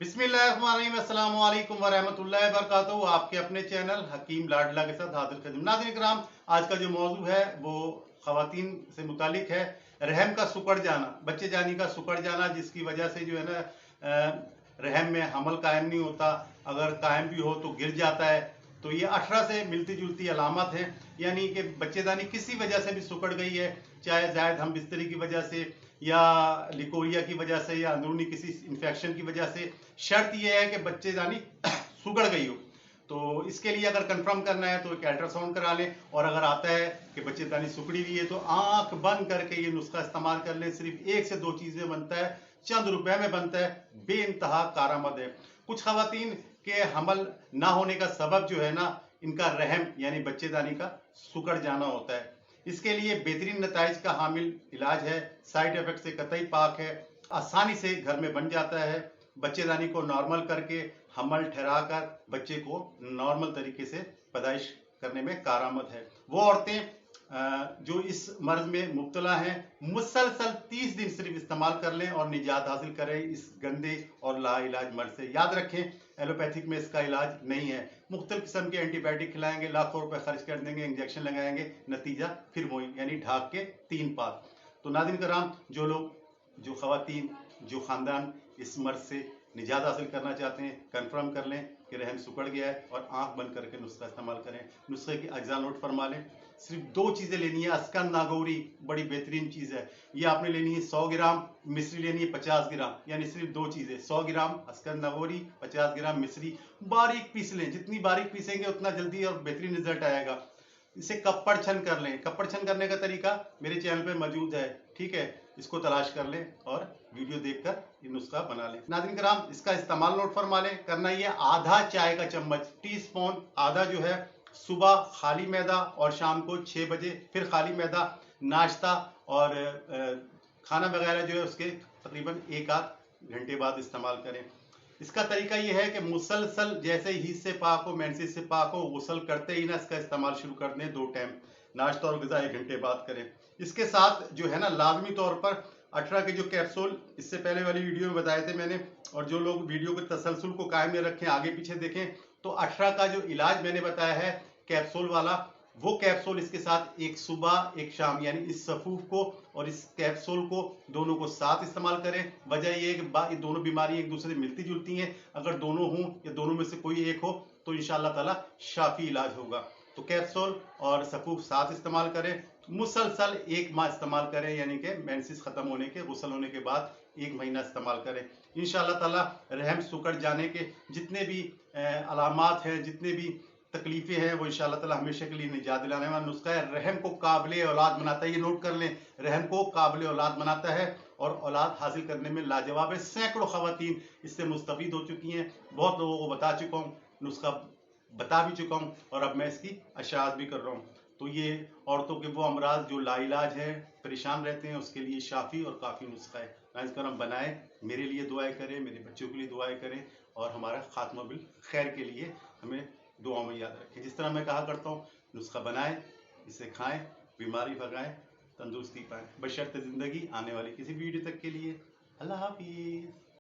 बिस्मिल्लाहिर्रहमानिर्रहीम, अस्सलामु अलैकुम वरहमतुल्लाहि वबरकातुहू। आपके अपने चैनल हकीम लाडला के साथ हाजिर खिदमत। नाज़रीन किराम, आज का जो मौजू है वो ख़वातीन से मुतालिक है। रहम का सुकड़ जाना, बच्चे जानी का सुकड़ जाना, जिसकी वजह से जो है ना रहम में हमल कायम नहीं होता, अगर कायम भी हो तो गिर जाता है। तो ये 18 से मिलती जुलती अलामत हैं, यानी कि बच्चेदानी किसी वजह से भी सुकड़ गई है, चाहे जायद हम बिस्तरी की वजह से या लिकोरिया की वजह से या अंदरूनी किसी इन्फेक्शन की वजह से। शर्त यह है कि बच्चेदानी सुगड़ गई हो। तो इसके लिए अगर कंफर्म करना है तो एक अल्ट्रासाउंड करा लें, और अगर आता है कि बच्चेदानी सुकड़ी हुई है तो आंख बंद करके ये नुस्खा इस्तेमाल कर लें। सिर्फ 1 से 2 चीजें बनता है, चंद रुपए में बनता है, बेइंतहा कारआमद है। कुछ खवातीन के हमल ना होने का सबब जो है ना, इनका रहम यानी बच्चेदानी का सुकड़ जाना होता है। इसके लिए बेहतरीन नताइज का हामिल इलाज है, साइड इफेक्ट से कतई पाक है, आसानी से घर में बन जाता है। बच्चेदानी को नॉर्मल करके हमल ठहरा कर बच्चे को नॉर्मल तरीके से पैदाइश करने में कारआमद है। वो औरतें जो इस मर्ज में मुब्तला हैं, मुसलसल 30 दिन सिर्फ इस्तेमाल कर लें और निजात हासिल करें इस गंदे और लाइलाज मर्ज से। याद रखें, एलोपैथिक में इसका इलाज नहीं है। मुख्तलिफ किस्म के एंटीबायोटिक खिलाएंगे, लाखों रुपए खर्च कर देंगे, इंजेक्शन लगाएंगे, नतीजा फिर वही, यानी ढाक के 3 पात। तो नाज़रीन कराम, जो लोग, जो खवातीन, जो खानदान इस मर्ज से निजात हासिल करना चाहते हैं, कंफर्म कर लें कि रहम सुकड़ गया है और आंख बंद करके नुस्खा इस्तेमाल करें। नुस्खे की अज्जा नोट फरमा लें। सिर्फ 2 चीजें लेनी है। अस्कन नागौरी बड़ी बेहतरीन चीज है, ये आपने लेनी है 100 ग्राम, मिश्री लेनी है 50 ग्राम, यानी सिर्फ 2 चीजें, 100 ग्राम अस्कन नागौरी, 50 ग्राम मिश्री। बारीक पीस लें, जितनी बारीक पीसेंगे उतना जल्दी और बेहतरीन रिजल्ट आएगा। इसे कप्पड़ छन कर लें। कप्पड़ छन करने का तरीका मेरे चैनल पे मौजूद है, ठीक है, इसको तलाश कर लें और वीडियो देखकर ये नुस्खा बना लें। नाज़रीन कराम, इसका इस्तेमाल नोट फरमा लें। करना ये आधा चाय का चम्मच, टी स्पून आधा जो है, सुबह खाली मैदा और शाम को 6 बजे फिर खाली मैदा, नाश्ता और खाना वगैरह जो है उसके तकरीबन 1 आध घंटे बाद इस्तेमाल करें। इसका तरीका यह है कि मुसलसल जैसे ही से पाक हो, मेंसेस से पाक हो, गुसल करते ही ना इसका इस्तेमाल शुरू कर दें। 2 टाइम नाश्ता और ग़िज़ा 1 घंटे बाद करें। इसके साथ जो है ना, लाजमी तौर पर 18 के जो कैप्सूल इससे पहले वाली वीडियो में बताए थे मैंने, और जो लोग वीडियो के तसलसल को कायम में रखें, आगे पीछे देखें, तो 18 का जो इलाज मैंने बताया है कैप्सूल वाला, वो कैप्सूल इसके साथ एक सुबह एक शाम, यानी इस सफूफ को और इस कैप्सूल को दोनों को साथ इस्तेमाल करें। वजह यह है कि ये दोनों बीमारी एक दूसरे से मिलती जुलती हैं। अगर दोनों हों या दोनों में से कोई एक हो तो इंशाअल्लाह ताला शाफी इलाज होगा। तो कैप्सूल और सफूफ साथ इस्तेमाल करें, मुसलसल 1 माह इस्तेमाल करें, यानी कि मेंसेस खत्म होने के, गुसल होने के बाद 1 महीना इस्तेमाल करें। इंशाअल्लाह ताला रहम सुकड़ जाने के जितने भी अलामात हैं, जितने भी तकलीफें हैं, वो इंशाअल्लाह ताला हमेशा के लिए निजात दिलाने वाला नुस्खा है। रहम को काबिल औलाद बनाता है, ये नोट कर लें, रहम को काबिल औलाद बनाता है और औलाद हासिल करने में लाजवाब है। सैकड़ों खवातीन इससे मुस्तफीद हो चुकी हैं, बहुत लोगों को बता चुका हूँ, नुस्खा बता भी चुका हूँ, और अब मैं इसकी अशात भी कर रहा हूँ। तो ये औरतों के वो अमराज जो लाइलाज है, परेशान रहते हैं, उसके लिए शाफी और काफ़ी नुस्खा है। नाइस करम बनाए, मेरे लिए दुआएं करें, मेरे बच्चों के लिए दुआएं करें, और हमारा खात्मा बिल खैर के लिए हमें दुआ में याद रखें। जिस तरह मैं कहा करता हूँ, नुस्खा बनाएं, इसे खाएं, बीमारी भगाएं, तंदुरुस्ती पाएं, बशर्ते ज़िंदगी। आने वाली किसी वीडियो तक के लिए अल्लाह हाफिज़।